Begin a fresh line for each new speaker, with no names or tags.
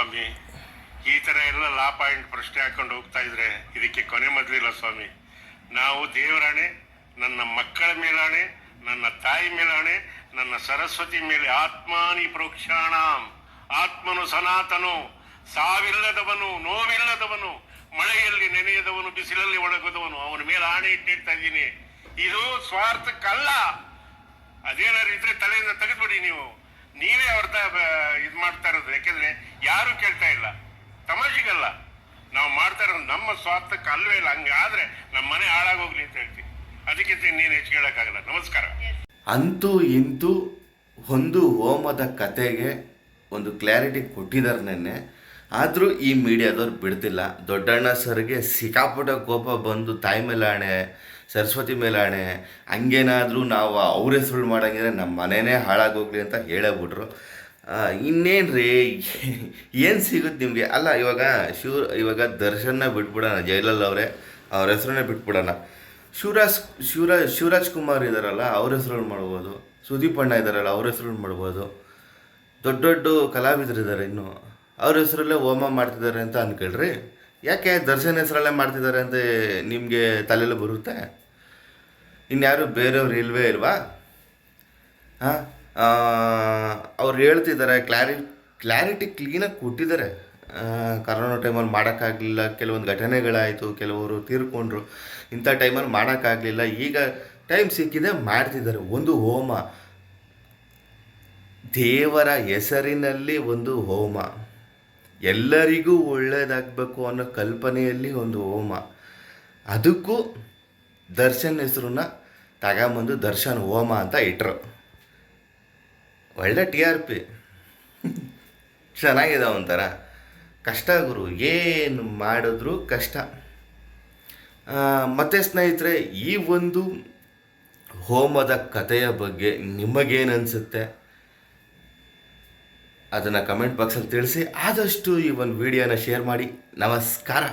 ಸ್ವಾಮಿ, ಈ ಥರ ಎಲ್ಲ ಲಾ ಪಾಯಿಂಟ್ ಪ್ರಶ್ನೆ ಹಾಕೊಂಡು ಹೋಗ್ತಾ ಇದ್ರೆ ಇದಕ್ಕೆ ಕೊನೆ ಮೊದಲಿಲ್ಲ ಸ್ವಾಮಿ. ನಾವು ದೇವರಾಣೆ, ನನ್ನ ಮಕ್ಕಳ ಮೇಲಾಣೆ, ನನ್ನ ತಾಯಿ ಮೇಲಾಣೆ, ನನ್ನ ಸರಸ್ವತಿ ಮೇಲೆ ಆತ್ಮಾನಿ ಪ್ರೋಕ್ಷಾಣ, ಆತ್ಮನು ಸನಾತನು, ಸಾವಿಲ್ಲದವನು, ನೋವಿಲ್ಲದವನು, ಮಳೆಯಲ್ಲಿ ನೆನೆಯದವನು, ಬಿಸಿಲಲ್ಲಿ ಒಣಗದವನು, ಅವನ ಮೇಲೆ ಆಣೆ ಇಟ್ಟಿರ್ತಾ ಇದ್ದೀನಿ. ಇದು ಸ್ವಾರ್ಥಕ್ಕಲ್ಲ. ಅದೇನಾದ್ರು ಇದ್ರೆ ತಲೆಯಿಂದ ತೆಗೆದ್ಬಿಡಿ. ನೀವೇ ಅವ್ರದ ಇದು ಮಾಡ್ತಾ ಇರೋದು. ಯಾಕೆಂದ್ರೆ ಯಾರು ಕೇಳ್ತಾ ಇಲ್ಲ, ತಮಾಷೆಗಲ್ಲ. ನಾವು ಮಾಡ್ತಾ ಇರೋದು ನಮ್ಮ ಸ್ವಾರ್ಥಕ್ಕೆ ಅಲ್ವೇ ಇಲ್ಲ. ಹಂಗಾದ್ರೆ ನಮ್ಮ ಮನೆ ಹಾಳಾಗೋಗ್ಲಿ ಅಂತ ಹೇಳ್ತೀನಿ. ಅದಕ್ಕಿಂತ ಇನ್ನೇನು ಹೆಚ್ಚು ಹೇಳಕ್ಕಾಗಲ್ಲ. ನಮಸ್ಕಾರ.
ಅಂತೂ ಇಂತೂ ಒಂದು ಹೋಮದ ಕತೆಗೆ ಒಂದು ಕ್ಲಾರಿಟಿ ಕೊಟ್ಟಿದ್ದಾರೆ ನೆನ್ನೆ. ಆದರೂ ಈ ಮೀಡಿಯಾದವ್ರು ಬಿಡ್ತಿಲ್ಲ. ದೊಡ್ಡಣ್ಣ ಸರ್ಗೆ ಸಿಕ್ಕಾಪಟ್ಟೆ ಕೋಪ ಬಂದು ತಾಯಿ ಮೇಲಾಣೆ, ಸರಸ್ವತಿ ಮೇಲಾಣೆ, ಹಂಗೇನಾದರೂ ನಾವು ಅವ್ರ ಹೆಸರು ಮಾಡಂಗಿದ್ರೆ ನಮ್ಮ ಮನೆಯೇ ಹಾಳಾಗೋಗ್ಲಿ ಅಂತ ಹೇಳೇಬಿಟ್ರು. ಇನ್ನೇನು ರೀ, ಏನು ಸಿಗುತ್ತೆ ನಿಮಗೆ? ಅಲ್ಲ, ಇವಾಗ ದರ್ಶನ್ನ ಬಿಟ್ಬಿಡೋಣ, ಜೈಲಲ್ಲಿ ಅವ್ರ ಹೆಸರನ್ನೇ ಬಿಟ್ಬಿಡೋಣ. ಶಿವರಾಜ್ ಕುಮಾರ್ ಇದ್ದಾರಲ್ಲ, ಅವ್ರ ಹೆಸರು ಮಾಡ್ಬೋದು. ಸುದೀಪ್ ಅಣ್ಣ ಇದ್ದಾರಲ್ಲ, ಅವ್ರ ಹೆಸರು ಮಾಡ್ಬೋದು. ದೊಡ್ಡ ದೊಡ್ಡ ಕಲಾವಿದರು ಇದ್ದಾರೆ, ಇನ್ನು ಅವ್ರ ಹೆಸರಲ್ಲೇ ಹೋಮ ಮಾಡ್ತಿದ್ದಾರೆ ಅಂತ ಅನ್ಕೊಳ್ರಿ. ಯಾಕೆ ದರ್ಶನ್ ಹೆಸರಲ್ಲೇ ಮಾಡ್ತಿದ್ದಾರೆ ಅಂತ ನಿಮಗೆ ತಲೆಯಲ್ಲಿ ಬರುತ್ತೆ? ಇನ್ಯಾರು ಬೇರೆಯವ್ರು ಇಲ್ವೇ ಇಲ್ವಾ? ಹಾಂ, ಅವ್ರು ಹೇಳ್ತಿದ್ದಾರೆ, ಕ್ಲಾರಿಟಿ ಕ್ಲೀನಾಗಿ ಕೊಟ್ಟಿದ್ದಾರೆ. ಕರೋನಾ ಟೈಮಲ್ಲಿ ಮಾಡೋಕ್ಕಾಗಲಿಲ್ಲ, ಕೆಲವೊಂದು ಘಟನೆಗಳಾಯಿತು, ಕೆಲವರು ತೀರ್ಕೊಂಡ್ರು, ಇಂಥ ಟೈಮಲ್ಲಿ ಮಾಡೋಕ್ಕಾಗಲಿಲ್ಲ, ಈಗ ಟೈಮ್ ಸಿಕ್ಕಿದೆ ಮಾಡ್ತಿದ್ದಾರೆ. ಒಂದು ಹೋಮ, ದೇವರ ಹೆಸರಿನಲ್ಲಿ ಒಂದು ಹೋಮ, ಎಲ್ಲರಿಗೂ ಒಳ್ಳೆಯದಾಗಬೇಕು ಅನ್ನೋ ಕಲ್ಪನೆಯಲ್ಲಿ ಒಂದು ಹೋಮ. ಅದಕ್ಕೂ ದರ್ಶನ್ ಹೆಸರನ್ನ ತಗೊಂಬಂದು ದರ್ಶನ್ ಹೋಮ ಅಂತ ಇಟ್ಟರು. ಒಳ್ಳೆ TRP ಚೆನ್ನಾಗಿದೆ. ಒಂಥರ ಕಷ್ಟ ಗುರು, ಏನು ಮಾಡಿದ್ರು ಕಷ್ಟ. ಮತ್ತು ಸ್ನೇಹಿತರೆ, ಈ ಒಂದು ಹೋಮದ ಕಥೆಯ ಬಗ್ಗೆ ನಿಮಗೇನು ಅನಿಸುತ್ತೆ ಅದನ್ನು ಕಮೆಂಟ್ ಬಾಕ್ಸಲ್ಲಿ ತಿಳಿಸಿ. ಆದಷ್ಟು ಈ ಒಂದು ವಿಡಿಯೋನ ಶೇರ್ ಮಾಡಿ. ನಮಸ್ಕಾರ.